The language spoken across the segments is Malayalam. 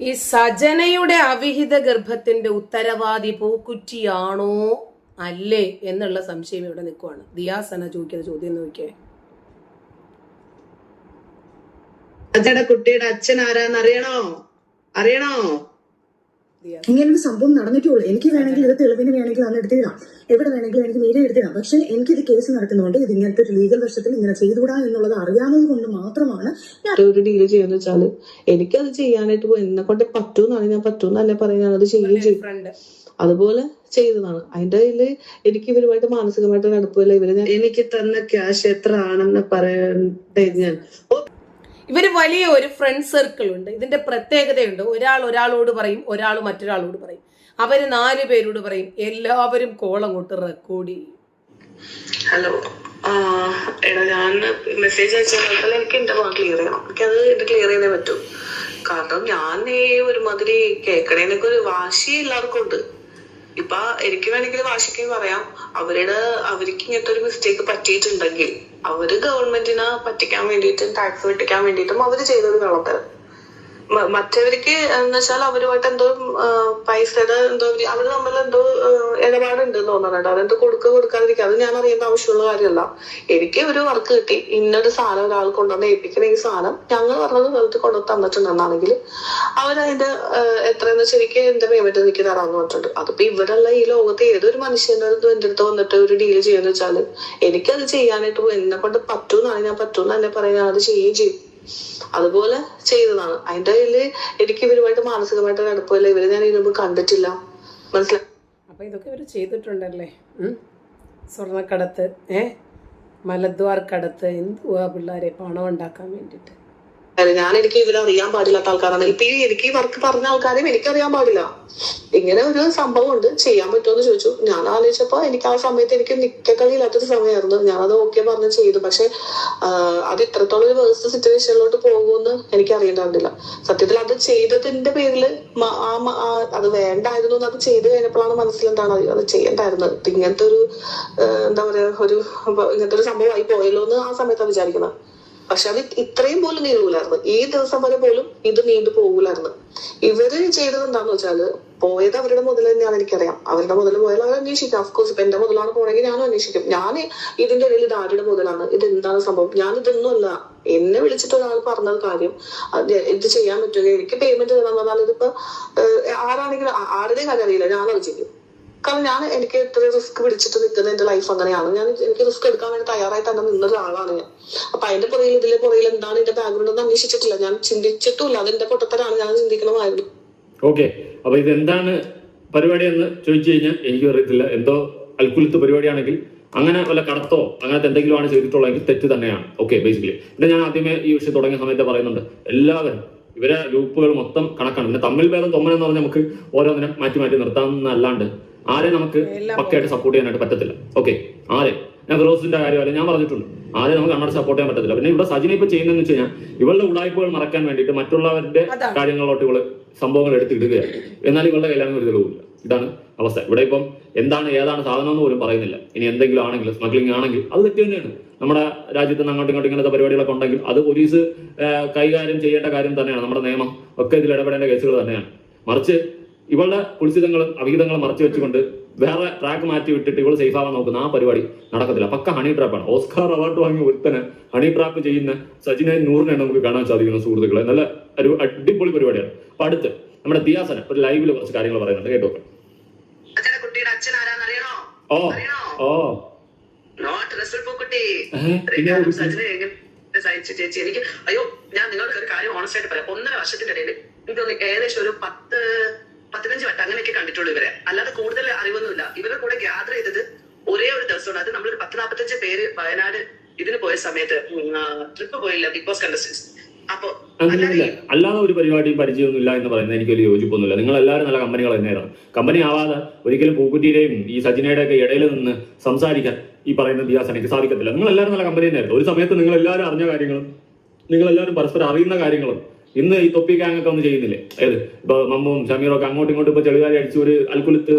ഈ സജനയുടെ അവിഹിത ഗർഭത്തിന്റെ ഉത്തരവാദി പൂക്കുറ്റിയാണോ അല്ലേ എന്നുള്ള സംശയം ഇവിടെ നിൽക്കുവാണ്. ദിയാസന ചോദിക്കുന്ന ചോദ്യം നോക്കിയേ. സജയുടെ കുട്ടിയുടെ അച്ഛൻ ആരാന്ന് അറിയണോ? ഇങ്ങനൊരു സംഭവം നടന്നിട്ടുള്ളൂ. എനിക്ക് വേണമെങ്കിൽ ഇത് തെളിവിന് വേണമെങ്കിൽ അന്ന് എടുത്തിടാം, എവിടെ വേണമെങ്കിലും എനിക്ക് മീഡിയ എടുത്തിടാം. പക്ഷെ എനിക്കിത് കേസ് നടക്കുന്നതുകൊണ്ട് ഇത് ഇങ്ങനത്തെ ഒരു ലീഗൽ വശത്തിൽ ഇങ്ങനെ ചെയ്തുകൂടാ എന്നുള്ളത് അറിയാവുന്നത് കൊണ്ട് മാത്രമാണ് ഒരു ഡീല് ചെയ്യുന്ന വെച്ചാല് എനിക്കത് ചെയ്യാനായിട്ട് എന്നെ കൊണ്ട് പറ്റൂന്നാണ്, ഞാൻ പറ്റൂന്നല്ലേ പറയുന്നത്, അത് ചെയ്യുകയും ചെയ്യും. അതുപോലെ ചെയ്തതാണ്. അതിന്റെ കയ്യില് എനിക്ക് ഇവരുമായിട്ട് മാനസികമായിട്ട് അടുപ്പില്ല. എനിക്ക് തന്ന ക്യാഷ് എത്ര ആണെന്ന് പറയണ്ടേ ഞാൻ. ഇവര് വലിയ ഒരു ഫ്രണ്ട് സർക്കിൾ ഉണ്ട്. ഇതിന്റെ പ്രത്യേകതയുണ്ട്. ഒരാൾ ഒരാളോട് പറയും, ഒരാൾ മറ്റൊരാളോട് പറയും, അവര് 4 പേരോട് പറയും, എല്ലാവരും കോൾ അങ്ങോട്ട് റെക്കോർഡ് ചെയ്യും. ഹലോ എടാ, ഞാൻ മെസ്സേജ് അയച്ചാൽ എനിക്ക് എന്റെ ഭാഗം ക്ലിയർ ചെയ്യണം. എനിക്കത് എന്റെ ക്ലിയർ ചെയ്യാനേ പറ്റൂ. കാരണം ഞാൻ ഒരുമാതിരി കേക്കണേനൊക്കെ ഒരു വാശി എല്ലാവർക്കും ഉണ്ട്. ഇപ്പൊ എനിക്ക് വേണമെങ്കിൽ വാശിക്ക് പറയാം, അവർക്ക് ഇങ്ങനത്തെ ഒരു മിസ്റ്റേക്ക് പറ്റിയിട്ടുണ്ടെങ്കിൽ അവര് ഗവൺമെന്റിനെ പറ്റിക്കാൻ വേണ്ടിയിട്ടും ടാക്സ് വെട്ടിക്കാൻ വേണ്ടിയിട്ടും അവര് ചെയ്തത് കള്ളത്തരം. മറ്റവർക്ക് എന്ന് വെച്ചാൽ അവരുമായിട്ട് എന്തോ പൈസയുടെ എന്തോ അവര് തമ്മിൽ എന്തോ ഇടപാടുണ്ട് തോന്നുന്നുണ്ട്. അതെന്തോ കൊടുക്കാതിരിക്കുക, അത് ഞാൻ അറിയേണ്ട ആവശ്യമുള്ള കാര്യമല്ല. എനിക്ക് ഒരു വർക്ക് കിട്ടി, ഇന്നൊരു സാധനം ഒരാൾ കൊണ്ടുവന്ന് ഏൽപ്പിക്കുന്ന ഈ സാധനം ഞങ്ങൾ പറഞ്ഞത് വെറുതെ കൊണ്ടുവന്ന് തന്നിട്ടുണ്ടെന്നാണെങ്കിൽ അവരതിന്റെ എത്രയെന്ന് ശരിക്കും എന്റെ പേയ്മെന്റ് എനിക്ക് തരാമെന്ന് പറഞ്ഞിട്ടുണ്ട്. അതിപ്പോ ഇവിടെയുള്ള ഈ ലോകത്ത് ഏതൊരു മനുഷ്യന്റെ എന്റെ അടുത്ത് വന്നിട്ട് ഒരു ഡീല് ചെയ്യാന്ന് വെച്ചാല് എനിക്കത് ചെയ്യാനായിട്ട് എന്നെ കൊണ്ട് പറ്റൂന്നാണ്, ഞാൻ പറ്റൂന്ന് തന്നെ പറയാൻ ഞാൻ അത് ചെയ്യുകയും ചെയ്യും. അതുപോലെ ചെയ്തതാണ്. അതിന്റെ കയ്യില് എനിക്ക് ഇവരുമായിട്ട് മാനസികമായിട്ട് അടുപ്പമില്ല. ഇവര് ഞാൻ ഇതിനുമ്പ് കണ്ടിട്ടില്ല, മനസ്സിലായി. അപ്പൊ ഇതൊക്കെ ഇവര് ചെയ്തിട്ടുണ്ടല്ലേ. സ്വർണ്ണക്കടത്ത്, മലദ്വാർ കടത്ത്, എന്തുവാ പിള്ളേരെ പണം ഉണ്ടാക്കാൻ വേണ്ടിട്ട്. എനിക്ക് ഇവരറിയാൻ പാടില്ലാത്ത ആൾക്കാരാണ്. ഇപ്പൊ എനിക്ക് ഈ വർക്ക് പറഞ്ഞ ആൾക്കാരെയും എനിക്കറിയാൻ പാടില്ല. ഇങ്ങനെ ഒരു സംഭവം ഉണ്ട്, ചെയ്യാൻ പറ്റുമോ എന്ന് ചോദിച്ചു. ഞാൻ ആലോചിച്ചപ്പോ എനിക്ക് ആ സമയത്ത് എനിക്ക് നിക്കക്കളിയില്ലാത്തൊരു സമയമായിരുന്നു. ഞാനത് ഓക്കെ പറഞ്ഞ് ചെയ്തു. പക്ഷെ അത് ഇത്രത്തോളം ഒരു വേഴ്സ്റ്റ് സിറ്റുവേഷനിലോട്ട് പോകുമെന്ന് എനിക്ക് അറിയേണ്ടതില്ല. സത്യത്തിൽ അത് ചെയ്തതിന്റെ പേരിൽ അത് വേണ്ടായിരുന്നു എന്ന് അത് ചെയ്ത് കഴിഞ്ഞപ്പോഴാണ് മനസ്സിലെന്താണ് അത് ചെയ്യണ്ടായിരുന്നത്. ഇങ്ങനത്തെ ഒരു എന്താ പറയാ ഇങ്ങനത്തെ ഒരു സംഭവമായി പോയല്ലോ എന്ന് ആ സമയത്താണ് വിചാരിക്കുന്നത്. പക്ഷെ അത് ഇത്രയും പോലും നീങ്ങൂലായിരുന്നു. ഈ ദിവസം വരെ പോലും ഇത് നീണ്ടു പോകൂലായിരുന്നു. ഇവര് ചെയ്തത് എന്താന്ന് വെച്ചാല് പോയത് അവരുടെ മുതൽ തന്നെയാണ്. എനിക്കറിയാം അവരുടെ മുതൽ പോയാൽ അവർ അന്വേഷിക്കാം. അഫ്കോഴ്സ് ഇപ്പൊ എന്റെ മുതലാണ് പോണെങ്കിൽ ഞാനും അന്വേഷിക്കും. ഞാൻ ഇതിന്റെ ഇടയിൽ ഇത് ആരുടെ മുതലാണ്, ഇത് എന്താണ് സംഭവം, ഞാൻ ഇതൊന്നുമല്ല. എന്നെ വിളിച്ചിട്ട് ഒരാൾ പറഞ്ഞത് കാര്യം ഇത് ചെയ്യാൻ പറ്റുക, എനിക്ക് പേയ്മെന്റ് തന്നാൽ ഇതിപ്പോ ആരാണെങ്കിലും ആരുടെയും കാര്യം അറിയില്ല, ഞാനത് ചെയ്യും. കാരണം എനിക്ക് എത്ര റിസ്ക് പിടിച്ചിട്ട് നിൽക്കുന്ന എന്റെ ലൈഫ് അങ്ങനെയാണ്. എനിക്ക് റിസ്ക് എടുക്കാൻ വേണ്ടി തയ്യാറായി തന്നെ നിന്നൊരാളാണ് ഞാൻ. അപ്പൊ അതിന്റെ പുറകിൽ എന്താണ് എന്റെ ബാക്ക്ഗ്രൗണ്ട് എന്ന് അന്വേഷിച്ചിട്ടില്ല, ഞാൻ ചിന്തിച്ചിട്ടില്ല. അതെന്റെ പൊട്ടത്തരാണ്, ഞാൻ ചിന്തിക്കണമായിരുന്നു. ഓക്കെ, അപ്പൊ ഇതെന്താണ് പരിപാടി എന്ന് ചോദിച്ചു കഴിഞ്ഞാൽ എനിക്കും അറിയത്തില്ല. എന്തോ അൽക്കുലത്ത് പരിപാടിയാണെങ്കിൽ അങ്ങനെ വല്ല കടത്തോ അങ്ങനത്തെ എന്തെങ്കിലും ആണ് ചെയ്തിട്ടുള്ളതെങ്കിൽ തെറ്റ് തന്നെയാണ്. ഓക്കെ, ബേസിക്കലി പിന്നെ ഞാൻ ആദ്യമേ ഈ വിഷയം തുടങ്ങിയ സമയത്ത് പറയുന്നുണ്ട്, എല്ലാവരും ഇവരെ ഗ്രൂപ്പുകൾ മൊത്തം കണക്കാണ്. പിന്നെ തമ്മിൽ ഭേദം തൊമ്മനെന്ന് പറഞ്ഞാൽ നമുക്ക് ഓരോന്നിനെ മാറ്റി നിർത്താമെന്നല്ലാണ്ട് ആരെ നമുക്ക് പക്കയായിട്ട് സപ്പോർട്ട് ചെയ്യാനായിട്ട് പറ്റത്തില്ല. ഓക്കെ, ആരെ ഞാൻ ഫിറോസിന്റെ കാര്യമല്ല ഞാൻ പറഞ്ഞിട്ടുണ്ട്, ആരെ നമുക്ക് കണ്ണട സപ്പോർട്ട് ചെയ്യാൻ പറ്റത്തില്ല. പിന്നെ ഇവിടെ സജിനെ ഇപ്പൊ ചെയ്യുന്നതെന്ന് വെച്ച് കഴിഞ്ഞാൽ ഇവളുടെ ഉടായ്പകൾ മറക്കാൻ വേണ്ടിയിട്ട് മറ്റുള്ളവരുടെ കാര്യങ്ങളിലോട്ട് ഇവള് സംഭവങ്ങൾ എടുത്തിടുകയാണ്. എന്നാൽ ഇവളുടെ കല്യാണം ഒരു തെളിവില്ല. ഇതാണ് അവസ്ഥ. ഇവിടെ ഇപ്പം എന്താണ് ഏതാണ് സാധനം എന്ന് പോലും പറയുന്നില്ല. ഇനി എന്തെങ്കിലും ആണെങ്കിൽ സ്മഗ്ലിംഗ് ആണെങ്കിൽ അത് തെറ്റ് തന്നെയാണ്. നമ്മുടെ രാജ്യത്ത് നിന്ന് അങ്ങോട്ടും ഇങ്ങനത്തെ പരിപാടികളൊക്കെ ഉണ്ടെങ്കിൽ അത് പോലീസ് കൈകാര്യം ചെയ്യേണ്ട കാര്യം തന്നെയാണ്. നമ്മുടെ നിയമം ഒക്കെ ഇതിൽ ഇടപെടേണ്ട കേസുകൾ തന്നെയാണ്. മറിച്ച് ഇവളുടെ കുളിസിതങ്ങളും അവിഹിതങ്ങളും മറച്ചു വെച്ചുകൊണ്ട് വേറെ ട്രാക്ക് മാറ്റി വിട്ടിട്ട് ഇവൾ സേഫ് ആവാൻ നോക്കുന്ന ആ പരിപാടി നടക്കത്തില്ല. പക്ക ഹണി ട്രാപ്പാണ്. ഓസ്കാർ അവാർഡ് വാങ്ങിയ ഒരുത്തന് ഹണി ട്രാപ്പ് ചെയ്യുന്ന സജിനെ നൂറിനെ നമുക്ക് കാണാൻ സാധിക്കുന്ന സുഹൃത്തുക്കളെ. നല്ല ഒരു അടിപൊളി പരിപാടിയാണ്. അപ്പൊ അടുത്ത് നമ്മുടെ ദിയാസന ഒരു ലൈവില് കുറച്ച് കാര്യങ്ങൾ പറയുന്നുണ്ട്, കേട്ടോ. ചേച്ചി എനിക്ക് അയ്യോ, ഞാൻ നിങ്ങളുടെ ഒരു കാര്യം ഓണസ്റ്റ് ആയിട്ട് പറയാം. 1.5 വർഷത്തിന്റെ ഇടയിൽ എനിക്കൊന്ന് ഏകദേശം ഒരു 15 വട്ടം അങ്ങനെയൊക്കെ കണ്ടിട്ടുള്ളൂ ഇവരെ. അല്ലാതെ കൂടുതൽ അറിവൊന്നുമില്ല. ഇവരുടെ കൂടെ ഗ്യാദർ ചെയ്തത് ഒരേ ഒരു ദിവസമാണ്. അത് നമ്മളൊരു 10-45 പേര് വയനാട് ഇതിന് പോയ സമയത്ത് ട്രിപ്പ് പോയില്ല, ബിഗ് ബോസ് കണ്ടസ്റ്റൻസ്. അപ്പൊ അല്ലാതെ ഒരു പരിപാടിയും പരിചയമൊന്നുമില്ല എന്ന് പറയുന്നത് എനിക്ക് വലിയ യോജിപ്പൊന്നുമില്ല. നിങ്ങൾ എല്ലാവരും നല്ല കമ്പനികൾ തന്നെയാണ്. കമ്പനി ആവാതെ ഒരിക്കലും പൂക്കുറ്റിയുടെയും ഈ സജിനയുടെ ഒക്കെ ഇടയിൽ നിന്ന് സംസാരിക്കാൻ ഈ പറയുന്ന ദിയാസനയ്ക്ക് സാധിക്കത്തില്ല. നിങ്ങൾ എല്ലാവരും നല്ല കമ്പനി തന്നെയായിരുന്നു. ഒരു സമയത്ത് നിങ്ങൾ എല്ലാവരും അറിഞ്ഞ കാര്യങ്ങളും നിങ്ങൾ എല്ലാവരും പരസ്പരം അറിയുന്ന കാര്യങ്ങളും ഇന്ന് ഈ തൊപ്പി ഗാങ്ങൊക്കെ ഒന്ന് ചെയ്യുന്നില്ലേ? ഏത് ഇപ്പൊ മമ്മും ഷമീറും ഒക്കെ അങ്ങോട്ടും ഇങ്ങോട്ടും ഇപ്പൊ ചെളികാരി അടിച്ച് ഒരു അൽക്കുലത്ത്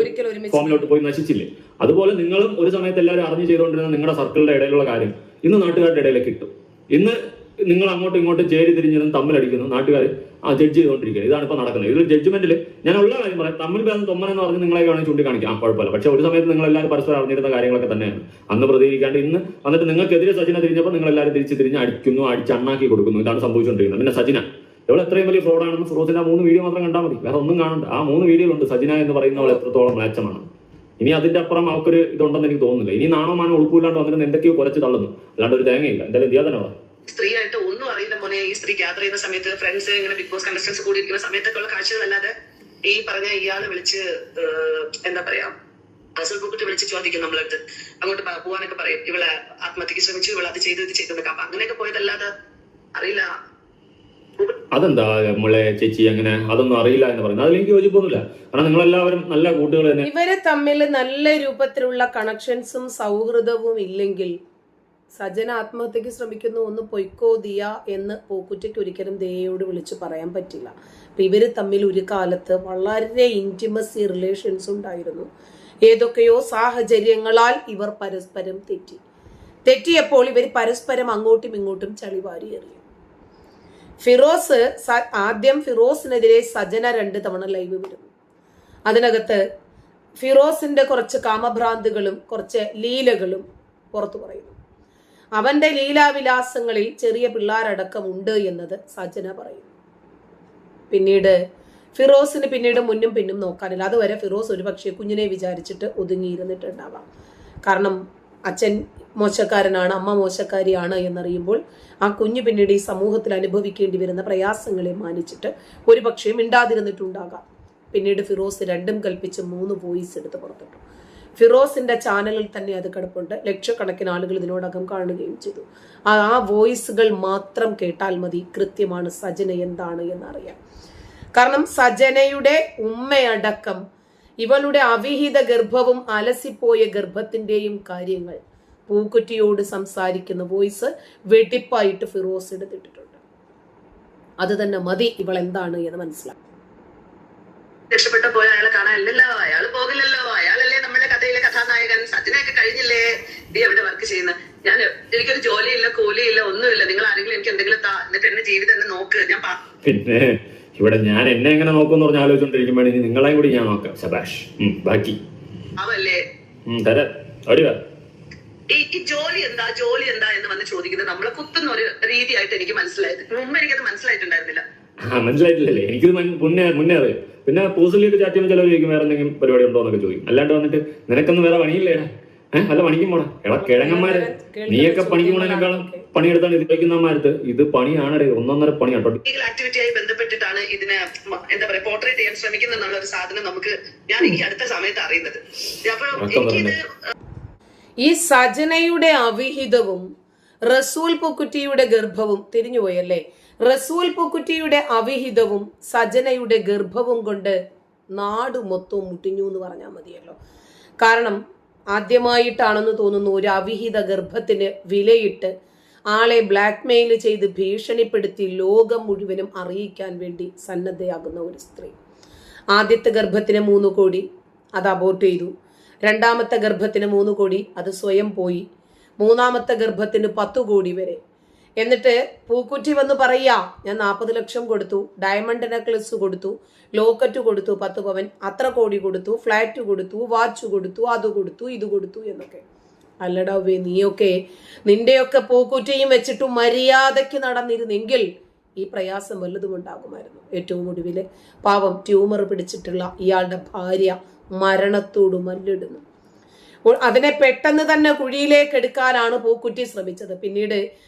ഫോമിലോട്ട് പോയി നശിച്ചില്ലേ? അതുപോലെ നിങ്ങളും ഒരു സമയത്ത് എല്ലാവരും അറിഞ്ഞു ചെയ്തുകൊണ്ടിരുന്ന നിങ്ങളുടെ സർക്കിളിന്റെ ഇടയിലുള്ള കാര്യം ഇന്ന് നാട്ടുകാരുടെ ഇടയിലേക്ക് കിട്ടും. ഇന്ന് നിങ്ങൾ അങ്ങോട്ടും ഇങ്ങോട്ടും ചേരി തിരിഞ്ഞതും തമ്മിലടിക്കുന്നു, നാട്ടുകാർ ജഡ്ജ് ചെയ്തുകൊണ്ടിരിക്കുന്നത്. ഇതാണ് ഇപ്പോൾ നടക്കുന്നത്. ഇതൊരു ജഡ്ജ്മെന്റിൽ ഞാൻ ഉള്ള കാര്യം പറയാം, തമ്മിൽ ഭേദം തൊമ്മനെന്ന് പറഞ്ഞ് നിങ്ങളെ വേണമെങ്കിൽ ചൂണ്ടിക്കാണിക്കാം, കുഴപ്പമില്ല. പക്ഷെ ഒരു സമയത്ത് നിങ്ങൾ എല്ലാവരും പരസ്പരം അറിഞ്ഞിരുന്ന കാര്യങ്ങളൊക്കെ തന്നെയാണ്. അന്ന് പ്രതികരിക്കാണ്ട് ഇന്ന് വന്നിട്ട് നിങ്ങൾക്കെതിരെ സജിന തിരിഞ്ഞപ്പോൾ നിങ്ങൾ എല്ലാവരും തിരിഞ്ഞ് അടിക്കുന്നു, അടിച്ചണ്ണാക്കി കൊടുക്കുന്നു. ഇതാണ് സംഭവിച്ചുകൊണ്ടിരിക്കുന്നത്. പിന്നെ സജിന എവിടെ എത്രയും വലിയ ഫ്രോഡാണെന്ന് ഫിറോസിന്റെ ആ 3 വീഡിയോ മാത്രം കണ്ടാൽ മതി, വേറെ ഒന്നും കാണണ്ട. ആ 3 വീഡിയോയിലുണ്ട് സജിന എന്ന് പറയുന്നവൾ എത്രത്തോളം മ്ലേച്ഛമാണ്. ഇനി അതിന്റെ അപ്പുറം അവക്കൊരു ഇതുണ്ടെന്ന് എനിക്ക് തോന്നുന്നില്ല. ഇനി നാണോ മാനോ ഉൾപ്പില്ലാണ്ട് വന്നിട്ട് എന്തൊക്കെയോ കുറച്ച് തള്ളുന്നു, അല്ലാണ്ട് ഒരു തേങ്ങയില്ല. എന്തായാലും ചെയ്യാൻ തന്നെ പറയാം. സ്ത്രീയായിട്ട് ഒന്നും അറിയില്ല മോനെ. ഈ സ്ത്രീ യാത്ര ചെയ്യുന്ന സമയത്ത് ഫ്രണ്ട്സ് ഇങ്ങനെ ബിഗ് ബോസ് കണ്ടസ്റ്റൻസ് കൂടി ഇരിക്കുന്ന സമയത്തൊക്കെ ഉള്ള കാഴ്ചകളല്ലാതെ ഈ പറഞ്ഞ ഇയാള് വിളിച്ച് എന്താ പറയാ റസൂൽ പൂക്കുട്ടി വിളിച്ച് ചോദിക്കും നമ്മളടുത്ത്, അങ്ങോട്ട് പോവാനൊക്കെ പറയും, ഇവളെ ആത്മഹത്യക്ക് ശ്രമിച്ചു, ഇവളെ അത് ചെയ്തു ഇത് ചെയ്തെന്നൊക്കെ. അപ്പൊ അങ്ങനെയൊക്കെ പോയതല്ലാതെ അറിയില്ല. അതെന്താ നമ്മളെ ചേച്ചി അങ്ങനെ അതൊന്നും അറിയില്ല എന്ന് പറയുന്നത്? അതിലെനിക്ക് യോജിപ്പൊന്നുമില്ല. കാരണം നിങ്ങളെല്ലാവരും നല്ല കൂട്ടുകൾ തന്നെ. ഇവര് തമ്മിൽ നല്ല രൂപത്തിലുള്ള കണക്ഷൻസും സൗഹൃദവും ഇല്ലെങ്കിൽ സജന ആത്മഹത്യക്ക് ശ്രമിക്കുന്നു, ഒന്ന് പൊയ്ക്കോ ദിയ എന്ന് പൂക്കുറ്റിക്ക് ഒരിക്കലും ദിയയോട് വിളിച്ചു പറയാൻ പറ്റില്ല. അപ്പൊ ഇവര് തമ്മിൽ ഒരു കാലത്ത് വളരെ ഇന്റിമസി റിലേഷൻസ് ഉണ്ടായിരുന്നു. ഏതൊക്കെയോ സാഹചര്യങ്ങളാൽ ഇവർ പരസ്പരം തെറ്റിയപ്പോൾ ഇവർ പരസ്പരം അങ്ങോട്ടും ഇങ്ങോട്ടും ചളിവാരി എറിയും. ആദ്യം ഫിറോസിനെതിരെ സജന 2 തവണ ലൈവ് വിടുന്നു. അതിനകത്ത് ഫിറോസിന്റെ കുറച്ച് കാമഭ്രാന്തുകളും കുറച്ച് ലീലകളും പുറത്തു പറയുന്നു. അവന്റെ ലീലാവിലാസങ്ങളിൽ ചെറിയ പിള്ളേരടക്കം ഉണ്ട് എന്നത് സജന പറയുന്നു. ഫിറോസിന് മുന്നും പിന്നും നോക്കാനില്ല. അതുവരെ ഫിറോസ് ഒരുപക്ഷെ കുഞ്ഞിനെ വിചാരിച്ചിട്ട് ഒതുങ്ങിയിരുന്നിട്ടുണ്ടാവാം. കാരണം അച്ഛൻ മോശക്കാരനാണ്, അമ്മ മോശക്കാരിയാണ് എന്നറിയുമ്പോൾ ആ കുഞ്ഞു പിന്നീട് ഈ സമൂഹത്തിൽ അനുഭവിക്കേണ്ടി വരുന്ന പ്രയാസങ്ങളെ മാനിച്ചിട്ട് ഒരുപക്ഷെ മിണ്ടാതിരുന്നിട്ടുണ്ടാകാം. പിന്നീട് ഫിറോസ് 2ഉം കൽപ്പിച്ച് 3 വോയിസ് എടുത്ത് പുറത്തിട്ടു. ഫിറോസിന്റെ ചാനലിൽ തന്നെ അത് കിടപ്പുണ്ട്. ലക്ഷക്കണക്കിന് ആളുകൾ ഇതിനോടകം കാണുകയും ചെയ്തു. ആ വോയിസുകൾ മാത്രം കേട്ടാൽ മതി കൃത്യമാണ് സജന എന്താണ് എന്നറിയാം. കാരണം സജനയുടെ ഉമ്മയടക്കം ഇവളുടെ അവിഹിത ഗർഭവും അലസിപ്പോയ ഗർഭത്തിന്റെയും കാര്യങ്ങൾ പൂക്കുറ്റിയോട് സംസാരിക്കുന്ന വോയിസ് വെടിപ്പായിട്ട് ഫിറോസ് എടുത്തിട്ടുണ്ട്. അത് തന്നെ മതി ഇവൾ എന്താണ് എന്ന് മനസ്സിലാക്കും. രക്ഷപ്പെട്ട പോയ അയാളെ കാണാനില്ലല്ലോ, അയാൾ പോകില്ലല്ലോ, അയാളല്ലേ നമ്മുടെ കഥയിലെ കഥാനായകൻ. സജനയൊക്കെ കഴിഞ്ഞില്ലേ നീ എവിടെ വർക്ക് ചെയ്യുന്നത്? എനിക്കൊരു ജോലിയില്ല, കൂലിയില്ല, ഒന്നുമില്ല. നിങ്ങൾ ആരെങ്കിലും എനിക്ക് എന്തെങ്കിലും എന്നിട്ട് എന്റെ ജീവിതം എന്നെ നോക്ക്. ഞാൻ പിന്നെ ഇവിടെ ഞാൻ എന്നെ എങ്ങനെ നോക്കുമെന്ന് പറഞ്ഞ് ആലോചിച്ചോണ്ടിരിക്കുമ്പോൾ ഇനി നിങ്ങളെയും കൂടി ഞാൻ നോക്കാം. സബാഷ്. ബാക്കി അവല്ലേ തരാം. അടിവാ. ഈ ജോലി എന്താ എന്ന് വന്ന് ചോദിക്കുന്നത് നമ്മളെ കുത്തുന്ന ഒരു രീതിയായിട്ട് എനിക്ക് മനസ്സിലായത്. മുമ്പ് എനിക്കത് മനസ്സിലായിട്ടുണ്ടായിരുന്നില്ല. മനസ്സിലായിട്ടില്ലല്ലേ? എനിക്കിത് മുന്നേ അറിയാം. പിന്നെ പേഴ്സണലിയൊക്കെ ചാറ്റ് ചെയ്യുമ്പോൾ ചിലവ് ചോദിക്കും വേറെ എന്തെങ്കിലും പരിപാടി ഉണ്ടോ എന്നൊക്കെ ചോദിക്കും. അല്ലാണ്ട് വന്നിട്ട് നിനക്കൊന്നും വേറെ പണിയില്ലേടാ, വല്ല പണിക്കും പോണ എടാ കിഴങ്ങന്മാര്, നീയൊക്കെ പണിക്ക് പോണേക്കാളും പണിയെടുത്താണ് ഇത് കഴിക്കുന്നമാരത്ത്. ഇത് പണിയാണ്, 1.5 പണിയാണ്. ലീഗൽ ആക്ടിവിറ്റിയായി ബന്ധപ്പെട്ടിട്ടാണ് ഇതിനെ എന്താ പറയാ പോർട്രേറ്റ് ചെയ്യാൻ ശ്രമിക്കുന്ന എന്നുള്ള ഒരു സാധനം ഞാൻ ഈ അടുത്ത സമയത്ത് അറിയുന്നത്. അപ്പൊ ഈ സജനയുടെ അവിഹിതവും റസൂൽ പൂക്കുറ്റിയുടെ ഗർഭവും തിരിഞ്ഞുപോയല്ലേ? റസൂൽ പൂക്കുറ്റിയുടെ അവിഹിതവും സജനയുടെ ഗർഭവും കൊണ്ട് നാട് മൊത്തവും മുട്ടിഞ്ഞു എന്ന് പറഞ്ഞാൽ മതിയല്ലോ. കാരണം ആദ്യമായിട്ടാണെന്ന് തോന്നുന്നു ഒരു അവിഹിത ഗർഭത്തിന് വിലയിട്ട് ആളെ ബ്ലാക്ക്മെയിൽ ചെയ്ത് ഭീഷണിപ്പെടുത്തി ലോകം മുഴുവനും അറിയിക്കാൻ വേണ്ടി സന്നദ്ധയാകുന്ന ഒരു സ്ത്രീ. ആദ്യത്തെ ഗർഭത്തിന് 3 കോടി, അത് അബോർട്ട് ചെയ്തു. 2ാമത്തെ ഗർഭത്തിന് 3 കോടി, അത് സ്വയം പോയി. 3ാമത്തെ ഗർഭത്തിന് 10 കോടി വരെ. എന്നിട്ട് പൂക്കുറ്റി വന്ന് പറയാ, ഞാൻ 40 ലക്ഷം കൊടുത്തു, ഡയമണ്ട് നെക്ലസ് കൊടുത്തു, ലോക്കറ്റ് കൊടുത്തു, 10 പവൻ, അത്ര കോടി കൊടുത്തു, ഫ്ലാറ്റ് കൊടുത്തു, വാച്ച് കൊടുത്തു, അത് കൊടുത്തു, ഇത് കൊടുത്തു എന്നൊക്കെ. അല്ലടാ നീയൊക്കെ നിന്റെയൊക്കെ പൂക്കുറ്റിയും വെച്ചിട്ട് മര്യാദയ്ക്ക് നടന്നിരുന്നെങ്കിൽ ഈ പ്രയാസം വല്ലതും ഉണ്ടാകുമായിരുന്നു. ഏറ്റവും ഒടുവില് പാവം ട്യൂമർ പിടിച്ചിട്ടുള്ള ഇയാളുടെ ഭാര്യ മരണത്തോട് മല്ലിടുന്നു. അതിനെ പെട്ടെന്ന് തന്നെ കുഴിയിലേക്ക് എടുക്കാനാണ് പൂക്കുറ്റി ശ്രമിച്ചത്. പിന്നീട്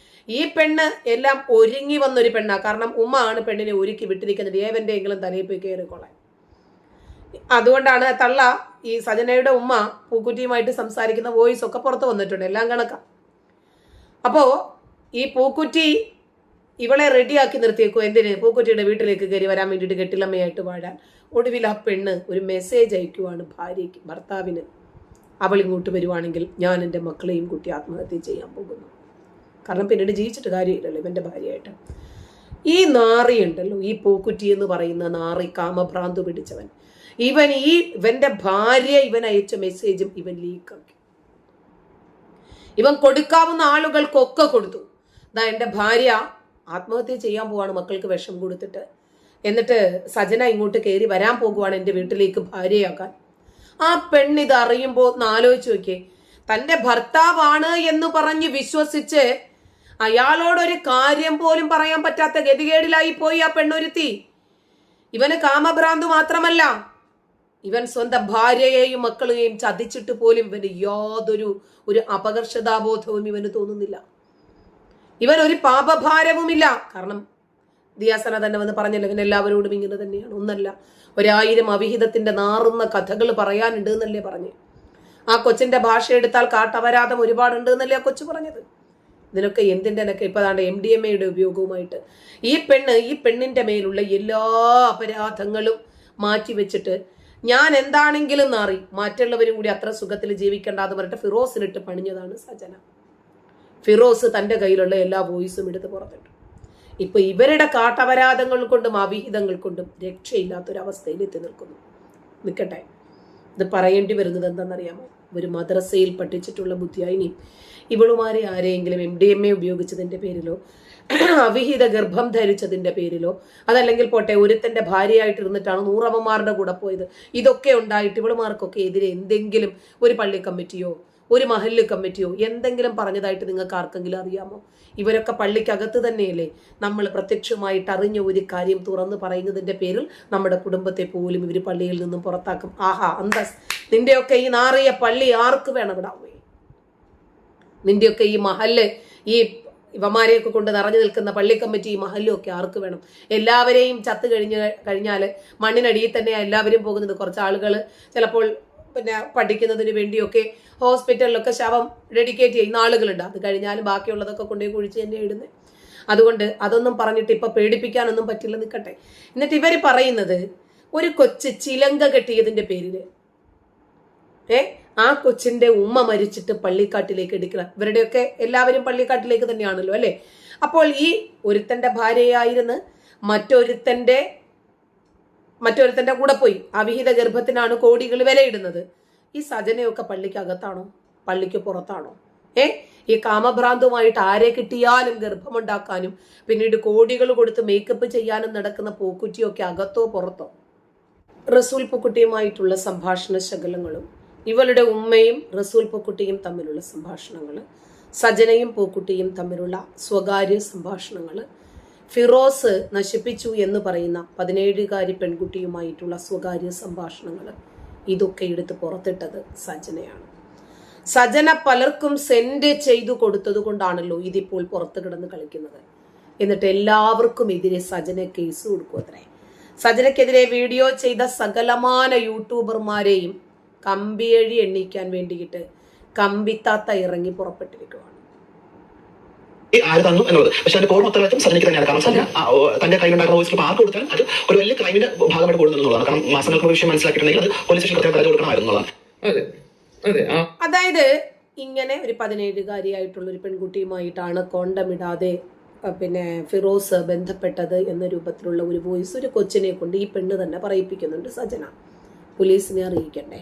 ഈ പെണ്ണ് എല്ലാം ഒരുങ്ങി വന്നൊരു പെണ്ണാ. കാരണം ഉമ്മ ആണ് പെണ്ണിനെ ഒരുക്കി വിട്ടിരിക്കുന്നത്, ഏവന്റെ എങ്കിലും തലയിൽ പോയി കയറിക്കൊള്ളാൻ. അതുകൊണ്ടാണ് തള്ള ഈ സജനയുടെ ഉമ്മ പൂക്കുറ്റിയുമായിട്ട് സംസാരിക്കുന്ന വോയിസ് ഒക്കെ പുറത്തു വന്നിട്ടുണ്ട്, എല്ലാം കണക്കാ. അപ്പോ ഈ പൂക്കുറ്റി ഇവളെ റെഡിയാക്കി നിർത്തിയേക്കോ എന്തിന്? പൂക്കുറ്റിയുടെ വീട്ടിലേക്ക് കയറി വരാൻ വേണ്ടിയിട്ട് കെട്ടിലമ്മയായിട്ട് വാഴാൻ. ഒടുവിൽ ആ പെണ്ണ് ഒരു മെസ്സേജ് അയക്കുവാണ് ഭാര്യയ്ക്ക്, ഭർത്താവിന്. അവൾ ഇങ്ങോട്ട് വരുവാണെങ്കിൽ ഞാൻ എൻ്റെ മക്കളെയും കുട്ടി ആത്മഹത്യ ചെയ്യാൻ പോകുന്നു. കാരണം പിന്നീട് ജീവിച്ചിട്ട് കാര്യമില്ലല്ലോ ഇവൻ്റെ ഭാര്യയായിട്ട്. ഈ നാറി ഉണ്ടല്ലോ, ഈ പൂക്കുറ്റി എന്ന് പറയുന്ന നാറി, കാമഭ്രാന്ത് പിടിച്ചവൻ, ഇവന്റെ ഭാര്യ ഇവൻ അയച്ച മെസ്സേജും ഇവൻ ലീക്കാക്കി. ഇവൻ കൊടുക്കാവുന്ന ആളുകൾക്കൊക്കെ കൊടുത്തു. എൻ്റെ ഭാര്യ ആത്മഹത്യ ചെയ്യാൻ പോവാണ് മക്കൾക്ക് വിഷം കൊടുത്തിട്ട്. എന്നിട്ട് സജന ഇങ്ങോട്ട് കയറി വരാൻ പോകുവാണ് എൻ്റെ വീട്ടിലേക്ക് ഭാര്യയാക്കാൻ. ആ പെണ്ണിത് അറിയുമ്പോൾ ഒന്ന് ആലോചിച്ച് നോക്കിയേ. തന്റെ ഭർത്താവാണ് എന്ന് പറഞ്ഞ് വിശ്വസിച്ച് അയാളോടൊരു കാര്യം പോലും പറയാൻ പറ്റാത്ത ഗതികേടിലായി പോയി ആ പെണ്ണൊരുത്തി. ഇവന് കാമഭ്രാന്ത് മാത്രമല്ല, ഇവൻ സ്വന്തം ഭാര്യയെയും മക്കളെയും ചതിച്ചിട്ട് പോലും ഇവന് യാതൊരു അപകർഷതാബോധവും ഇവന് തോന്നുന്നില്ല. ഇവൻ ഒരു പാപഭാരവുമില്ല. കാരണം ദിയാസന തന്നെ വന്ന് പറഞ്ഞല്ലോ, ഇവൻ എല്ലാവരോടും ഇങ്ങനെ തന്നെയാണ്. ഒന്നല്ല 1000 അവിഹിതത്തിന്റെ നാറുന്ന കഥകൾ പറയാനുണ്ട് എന്നല്ലേ പറഞ്ഞ്. ആ കൊച്ചിന്റെ ഭാഷ എടുത്താൽ കാട്ടപരാധം ഒരുപാടുണ്ട് എന്നല്ലേ ആ കൊച്ചു പറഞ്ഞത്. ഇതിനൊക്കെ എന്തിൻ്റെ ഇപ്പൊ അതാണ്ട് MDMA ഉപയോഗവുമായിട്ട് ഈ പെണ്ണിന്റെ മേലുള്ള എല്ലാ അപരാധങ്ങളും മാറ്റിവെച്ചിട്ട് ഞാൻ എന്താണെങ്കിലും നാറി മറ്റുള്ളവരും കൂടി അത്ര സുഖത്തിൽ ജീവിക്കേണ്ടെന്ന് പറഞ്ഞിട്ട് ഫിറോസിനിട്ട് പണിഞ്ഞതാണ് സജന. ഫിറോസ് തന്റെ കയ്യിലുള്ള എല്ലാ വോയിസും എടുത്ത് പുറത്തിട്ടു. ഇപ്പൊ ഇവരുടെ കാട്ടപരാധങ്ങൾ കൊണ്ടും അവിഹിതങ്ങൾ കൊണ്ടും രക്ഷയില്ലാത്തൊരവസ്ഥയിൽ എത്തി നിൽക്കട്ടെ. ഇത് പറയേണ്ടി വരുന്നത് എന്താണെന്നറിയാമോ? ഒരു മദ്രസയിൽ പഠിച്ചിട്ടുള്ള ബുദ്ധിയായി ഇവളുമാരെ ആരെയെങ്കിലും MDMA ഉപയോഗിച്ചതിന്റെ പേരിലോ അവിഹിത ഗർഭം ധരിച്ചതിന്റെ പേരിലോ അതല്ലെങ്കിൽ പോട്ടെ ഒരുത്തന്റെ ഭാര്യയായിട്ടിരുന്നിട്ടാണ് 100 അമ്മമാരുടെ കൂടെ പോയത്, ഇതൊക്കെ ഉണ്ടായിട്ട് ഇവളുമാർക്കൊക്കെ എതിരെ എന്തെങ്കിലും ഒരു പള്ളി കമ്മിറ്റിയോ ഒരു മഹല്ല് കമ്മിറ്റിയോ എന്തെങ്കിലും പറഞ്ഞതായിട്ട് നിങ്ങൾക്ക് ആർക്കെങ്കിലും അറിയാമോ? ഇവരൊക്കെ പള്ളിക്കകത്ത് തന്നെയല്ലേ. നമ്മൾ പ്രത്യക്ഷമായിട്ട് അറിഞ്ഞ ഒരു കാര്യം തുറന്നു പറയുന്നതിന്റെ പേരിൽ നമ്മുടെ കുടുംബത്തെ പോലും ഇവർ പള്ളിയിൽ നിന്നും പുറത്താക്കും. ആഹാ അന്തസ്! നിന്റെയൊക്കെ ഈ നാറിയ പള്ളി ആർക്ക് വേണം വിടാവേ? നിന്റെയൊക്കെ ഈ മഹല്ല്, ഈ ഇവമാരെയൊക്കെ കൊണ്ട് നിറഞ്ഞു നിൽക്കുന്ന പള്ളി കമ്മിറ്റി, ഈ മഹല്ലും ഒക്കെ ആർക്ക് വേണം? എല്ലാവരെയും ചത്ത് കഴിഞ്ഞാല് മണ്ണിനടിയിൽ തന്നെയാണ് എല്ലാവരും പോകുന്നത്. കുറച്ച് ആളുകൾ ചിലപ്പോൾ പഠിക്കുന്നതിന് വേണ്ടിയൊക്കെ ഹോസ്പിറ്റലിലൊക്കെ ശവം ഡെഡിക്കേറ്റ് ചെയ്യുന്ന ആളുകളുണ്ട്. അത് കഴിഞ്ഞാലും ബാക്കിയുള്ളതൊക്കെ കൊണ്ടുപോയി കുഴിച്ച് തന്നെ ഇടുന്നത്. അതുകൊണ്ട് അതൊന്നും പറഞ്ഞിട്ട് ഇപ്പൊ പേടിപ്പിക്കാനൊന്നും പറ്റില്ല, നിൽക്കട്ടെ. എന്നിട്ട് ഇവര് പറയുന്നത് ഒരു കൊച്ച് ചിലങ്ക കെട്ടിയതിന്റെ പേരില് ആ കൊച്ചിന്റെ ഉമ്മ മരിച്ചിട്ട് പള്ളിക്കാട്ടിലേക്ക് എടുക്കണം. ഇവരുടെയൊക്കെ എല്ലാവരും പള്ളിക്കാട്ടിലേക്ക് തന്നെയാണല്ലോ അല്ലെ. അപ്പോൾ ഈ ഒരുത്തന്റെ ഭാര്യയായിരുന്ന് മറ്റൊരുത്തന്റെ കൂടെ പോയി അവിഹിത ഗർഭത്തിനാണ് കോടികൾ വിലയിടുന്നത്. ഈ സജനയൊക്കെ പള്ളിക്കകത്താണോ പള്ളിക്ക് പുറത്താണോ? ഈ കാമഭ്രാന്തുമായിട്ട് ആരെ കിട്ടിയാലും ഗർഭമുണ്ടാക്കാനും പിന്നീട് കോടികൾ കൊടുത്ത് മേക്കപ്പ് ചെയ്യാനും നടക്കുന്ന പൂക്കുറ്റിയൊക്കെ അകത്തോ പുറത്തോ? റസൂൽ പൂക്കുട്ടിയുമായിട്ടുള്ള സംഭാഷണ ശകലങ്ങളും ഇവളുടെ ഉമ്മയും റസൂൽ പൂക്കുട്ടിയും തമ്മിലുള്ള സംഭാഷണങ്ങൾ, സജനയും പൂക്കുട്ടിയും തമ്മിലുള്ള സ്വകാര്യ സംഭാഷണങ്ങൾ, ഫിറോസ് നശിപ്പിച്ചു എന്ന് പറയുന്ന 17കാരി പെൺകുട്ടിയുമായിട്ടുള്ള സ്വകാര്യ സംഭാഷണങ്ങൾ, ഇതൊക്കെ എടുത്ത് പുറത്തിട്ടത് സജനയാണ്. സജന പലർക്കും സെൻഡ് ചെയ്തു കൊടുത്തത് കൊണ്ടാണല്ലോ ഇതിപ്പോൾ പുറത്ത് കിടന്ന് കളിക്കുന്നത്. എന്നിട്ട് എല്ലാവർക്കും എതിരെ സജന കേസ് കൊടുക്കും അത്രേ. സജനക്കെതിരെ വീഡിയോ ചെയ്ത സകലമാന യൂട്യൂബർമാരെയും കമ്പിയഴി എണ്ണിക്കാൻ വേണ്ടിയിട്ട് കമ്പിത്താത്ത ഇറങ്ങി പുറപ്പെട്ടിരിക്കുകയാണ്. ആര് തന്നു എന്നുള്ളത്. പക്ഷെ അതിന്റെ പൂർണ്ണ ഉത്തരവാദിത്വം സജനയ്ക്ക് തന്നെയാണ്. കാരണം സജന തന്റെ കയ്യിലുണ്ടാക്കുന്ന വോയിസ് ആർക്ക് കൊടുത്താൽ അത് ഒരു വലിയ ക്രൈമിന്റെ ഭാഗമായിട്ട് കൊടുക്കുന്നതാണ്. കാരണം മാസങ്ങൾക്ക് വിഷയം മനസ്സിലാക്കിയിട്ടുണ്ടെങ്കിൽ അത് പോലീസ് സ്റ്റേഷൻ പ്രത്യേകം പരാതി കൊടുക്കണമായിരുന്നുള്ളതാണ്. അതായത് ഇങ്ങനെ ഒരു 17കാരിയായിട്ടുള്ള ഒരു പെൺകുട്ടിയുമായിട്ടാണ് കോണ്ടമിടാതെ ഫിറോസ് ബന്ധപ്പെട്ടത് എന്ന രൂപത്തിലുള്ള ഒരു വോയിസ് ഒരു കൊച്ചിനെ കൊണ്ട് ഈ പെണ്ണ് തന്നെ പറയിപ്പിക്കുന്നുണ്ട് സജന. പോലീസിനെ അറിയിക്കണ്ടേ?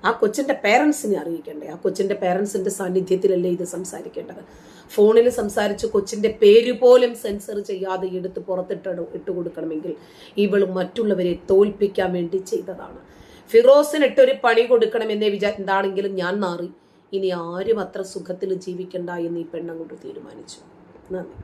ആ കൊച്ചിന്റെ പേരൻസിനെ അറിയിക്കണ്ടേ? ആ കൊച്ചിന്റെ പേരൻസിന്റെ സാന്നിധ്യത്തിലല്ലേ ഇത് സംസാരിക്കേണ്ടത്? ഫോണിൽ സംസാരിച്ച് കൊച്ചിന്റെ പേര് പോലും സെൻസർ ചെയ്യാതെ എടുത്ത് ഇട്ട് കൊടുക്കണമെങ്കിൽ ഇവളും മറ്റുള്ളവരെ തോൽപ്പിക്കാൻ വേണ്ടി ചെയ്തതാണ്. ഫിറോസിനിട്ടൊരു പണി കൊടുക്കണമെന്നേ എന്താണെങ്കിലും ഞാൻ നാറി. ഇനി ആരും അത്ര സുഖത്തിൽ ജീവിക്കണ്ട എന്ന് ഈ പെണ്ണങ്ങോട്ട് തീരുമാനിച്ചു. നന്ദി.